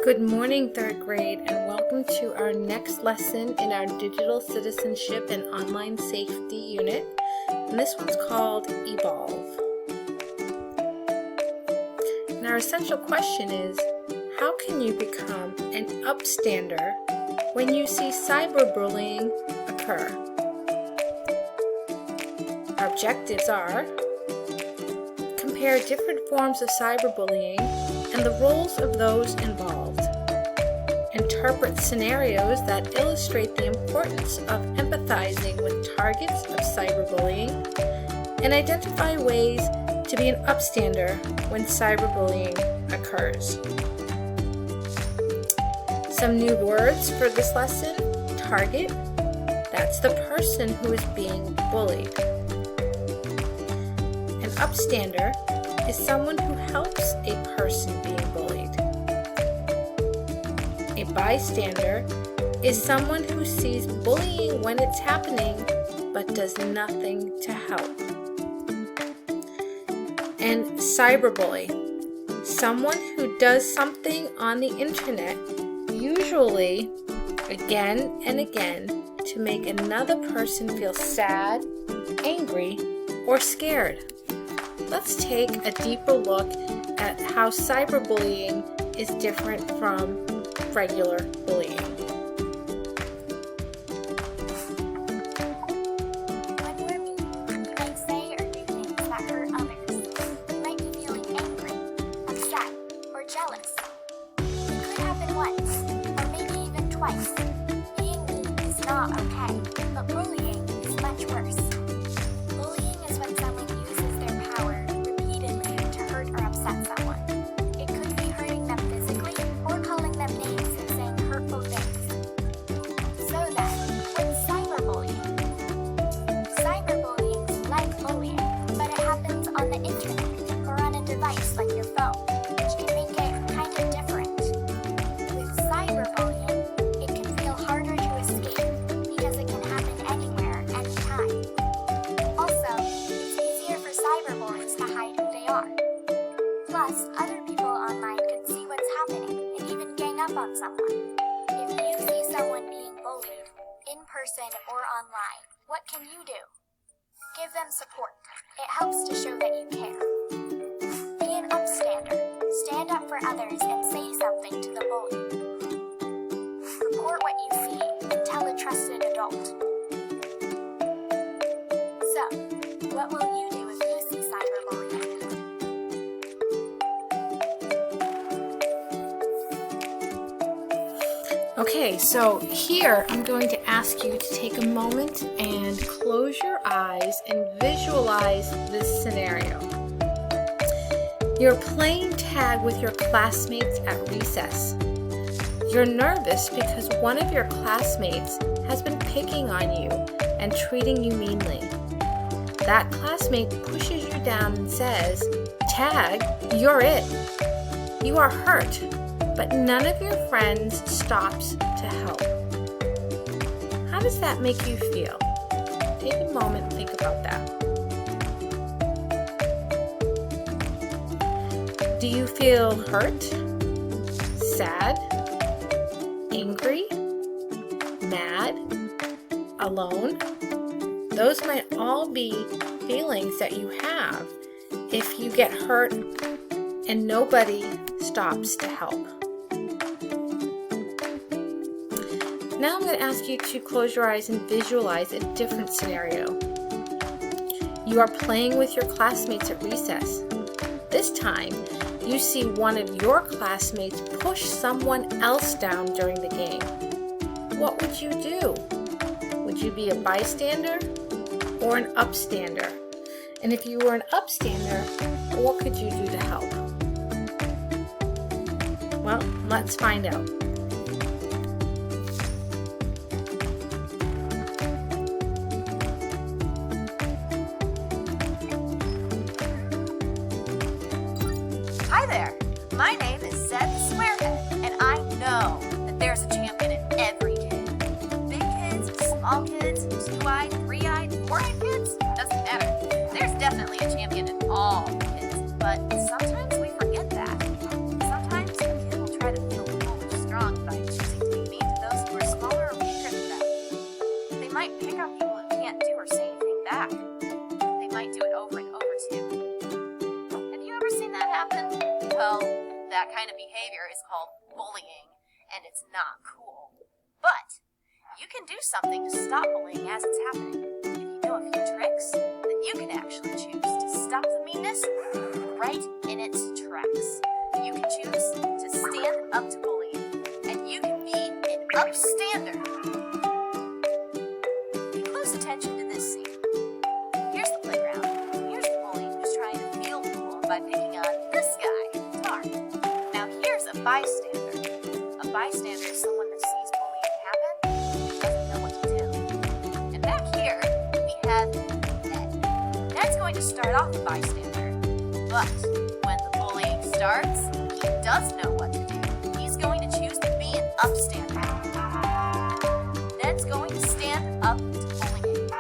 Good morning, third grade, and welcome to our next lesson in our Digital Citizenship and Online Safety unit. And this one's called Evolve. And our essential question is, how can you become an upstander when you see cyberbullying occur? Our objectives are: compare different forms of cyberbullying and the roles of those involved. Interpret scenarios that illustrate the importance of empathizing with targets of cyberbullying, and identify ways to be an upstander when cyberbullying occurs. Some new words for this lesson: target, that's the person who is being bullied. An upstander is someone who helps a person being bullied. A bystander is someone who sees bullying when it's happening but does nothing to help. And cyberbully, someone who does something on the internet, usually again and again, to make another person feel sad, angry, or scared. Let's take a deeper look at how cyberbullying is different from regular bullying. When we're mean, we might say or do things that hurt others. We might be feeling angry, upset, or jealous. It could happen once, or maybe even twice. Being mean is not okay, but bullying is much worse. Bullying is when someone uses their power repeatedly to hurt or upset someone. It could be hurting them physically or calling them names and saying hurtful things. So then, what's cyberbullying? Cyberbullying is like bullying, but it happens on the internet or on a device like your phone, which can make it kind of different. With cyberbullying, it can feel harder to escape because it can happen anywhere, anytime. Also, it's easier for cyberbullies to hide who they are. Plus, other people online can see what's happening and even gang up on someone. If you see someone being bullied, in person or online, what can you do? Give them support. It helps to show that you care. Be an upstander. Stand up for others and say something to the bully. Report what you see and tell a trusted adult. So, what will you do if you see cyberbullying? Okay, so here I'm going to ask you to take a moment and close your eyes and visualize this scenario. You're playing tag with your classmates at recess. You're nervous because one of your classmates has been picking on you and treating you meanly. That classmate pushes you down and says, "Tag, you're it." You are hurt, but none of your friends stops to help. How does that make you feel? Take a moment and think about that. Do you feel hurt, sad, angry, mad, alone? Those might all be feelings that you have if you get hurt and nobody stops to help. Now I'm going to ask you to close your eyes and visualize a different scenario. You are playing with your classmates at recess. This time, you see one of your classmates push someone else down during the game. What would you do? Would you be a bystander or an upstander? And if you were an upstander, what could you do to help? Well, let's find out. Hi there, my name is Zed the Squarehead, and I know that there's a champion in every kid. Big kids, small kids, 2-eyed, 3-eyed, 4-eyed kids, doesn't matter. There's definitely a champion in all kids, but sometimes we forget that. Sometimes a kid will try to feel cool that kind of behavior is called bullying, and it's not cool. But you can do something to stop bullying as it's happening. If you know a few tricks, then you can actually choose to stop the meanness right in its tracks. You can choose to stand up to bullying, and you can be an upstander. Pay close attention to this scene. Here's the playground. Here's the bully who's trying to feel cool by picking on this guy, Tar. Now here's a bystander. A bystander is someone that sees bullying happen and doesn't know what to do. And back here, we have Ned. Ned's going to start off a bystander, but when the bullying starts, he does know what to do. He's going to choose to be an upstander. Ned's going to stand up to bullying.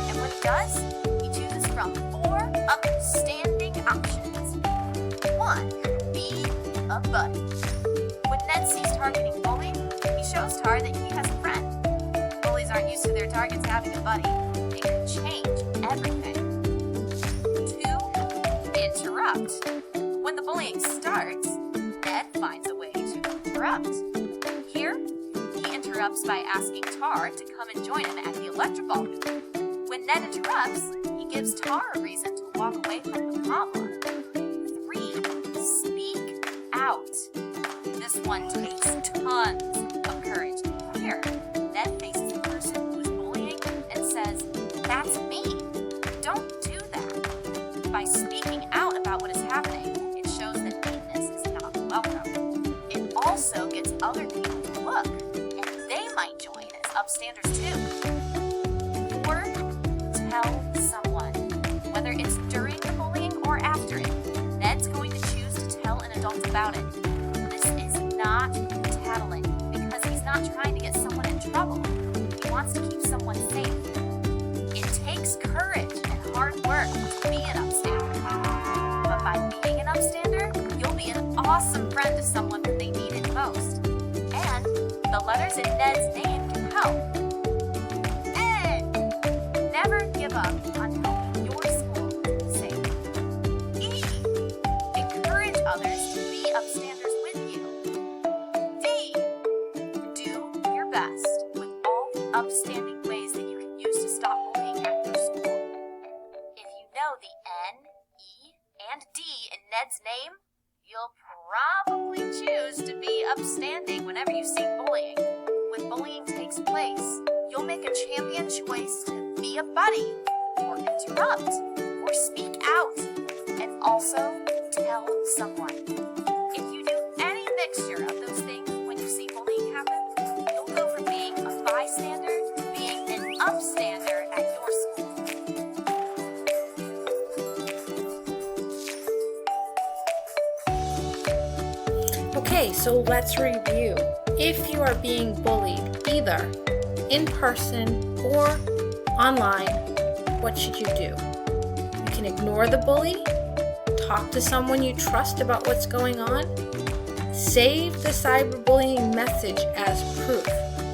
And when he does, he chooses from 4 upstanding options. 1, be a buddy. When Ned sees Tar getting bullied, he shows Tar that he has a friend. Bullies aren't used to their targets having a buddy. It could change everything. 2, interrupt. When the bullying starts, Ned finds a way to interrupt. Here, he interrupts by asking Tar to come and join him at the electroball booth. When Ned interrupts, he gives Tar a reason to walk away from the problem. 3, speak out. This one takes tons of courage. Here, Ned faces a person who is bullying and says, "That's me. Don't do that." By speaking out about what is happening, it shows that meanness is not welcome. It also gets other people to look, and they might join as upstanders too. 4, tell someone. Whether it's during the bullying or after it, Ned's going to choose to tell an adult about it. This is not tattling, because he's not trying to get someone in trouble. He wants to keep someone safe. It takes courage and hard work to be an upstander. But by being an upstander, you'll be an awesome friend to someone when they need it most. And the letters in Ned's name can help. N. Never give up on helping your school be safe. E. Encourage others to be upstanders with you. D. Do your best with all the upstanding ways that you can use to stop bullying at your school. If you know the N, E, and D in Ned's name, you'll probably choose to be upstanding whenever you see bullying. When bullying takes place, you'll make a champion choice to be a buddy, or interrupt, or speak out, and also tell someone. If you do any mixture of those things when you see bullying happen, you'll go from being a bystander to being an upstander at your school. Okay, so let's review. If you are being bullied, either in person or online, what should you do? You can ignore the bully, talk to someone you trust about what's going on, save the cyberbullying message as proof.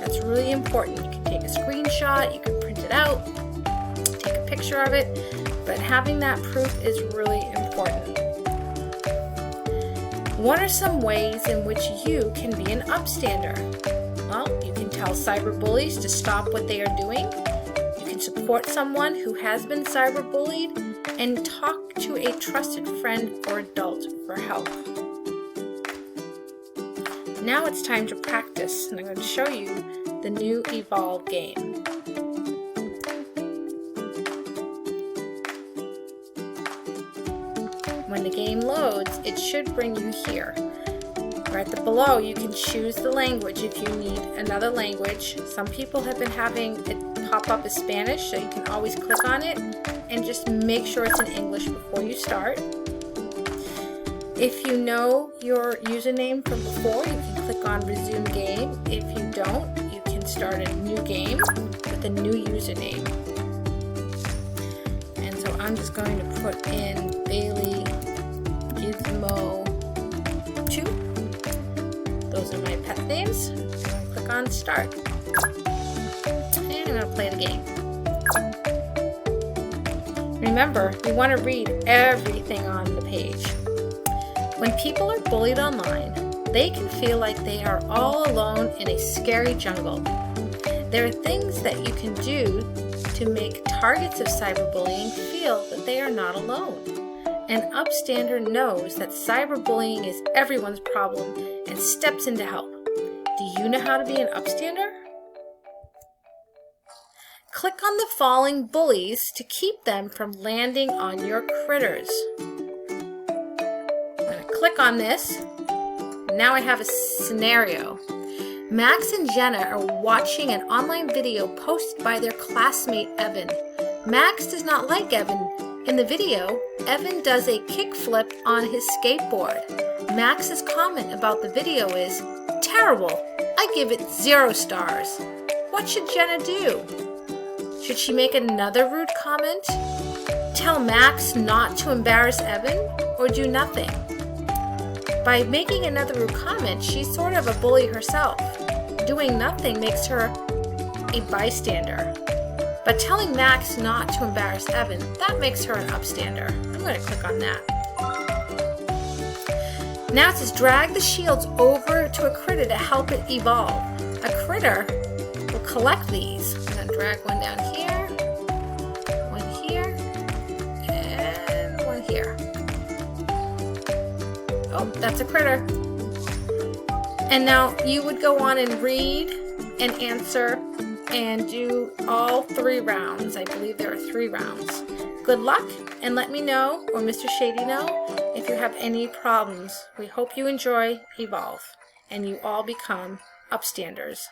That's really important. You can take a screenshot, you can print it out, take a picture of it, but having that proof is really important. What are some ways in which you can be an upstander? Well, you can tell cyberbullies to stop what they are doing. You can support someone who has been cyberbullied and talk to a trusted friend or adult for help. Now it's time to practice, and I'm going to show you the new Evolve game. When the game loads, it should bring you here. Right below, you can choose the language if you need another language. Some people have been having it pop up as Spanish, so you can always click on it and just make sure it's in English before you start. If you know your username from before, you can click on Resume Game. If you don't, you can start a new game with a new username. And so I'm just going to put in Bailey Gizmo 2. Those are my pet names. I'm going to click on Start. And I'm going to play the game. Remember, you want to read everything on the page. When people are bullied online, they can feel like they are all alone in a scary jungle. There are things that you can do to make targets of cyberbullying feel that they are not alone. An upstander knows that cyberbullying is everyone's problem and steps in to help. Do you know how to be an upstander? Click on the falling bullies to keep them from landing on your critters. I'm going to click on this. Now I have a scenario. Max and Jenna are watching an online video posted by their classmate Evan. Max does not like Evan. In the video, Evan does a kickflip on his skateboard. Max's comment about the video is, "Terrible. I give it 0 stars." What should Jenna do? Should she make another rude comment? Tell Max not to embarrass Evan, or do nothing? By making another rude comment, she's sort of a bully herself. Doing nothing makes her a bystander. But telling Max not to embarrass Evan, that makes her an upstander. I'm going to click on that. Now it says drag the shields over to a critter to help it evolve. A critter will collect these. I'm going to drag one down here, one here, and one here. Oh, that's a critter. And now you would go on and read and answer and do all 3 rounds. I believe there are 3 rounds. Good luck, and let me know, or Mr. Shady know, if you have any problems. We hope you enjoy Evolve, and you all become upstanders.